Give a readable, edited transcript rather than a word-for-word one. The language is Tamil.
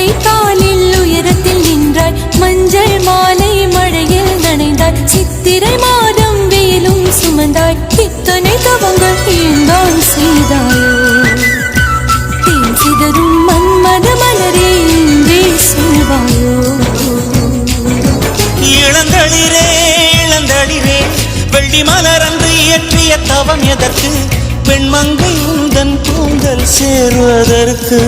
முல்லை காலில் உயரத்தில் நின்றாய், மஞ்சள் மாலை மழையில் நனைந்தாய், சித்திரை மாதம் வெயிலும் சுமந்தாய், இத்தனை தவங்கள் ஏந்தான் செய்தாயோ? தேன் சிதறும் மன்மத மலரே இன்றே சொல்வாயோ? இளந்தளிரே இளந்தளிரே, வெள்ளி மலர் அன்று இயற்றிய தவம் எதற்கு? பெண்மங்கை உந்தன் கூந்தல் சேர்வதற்கு.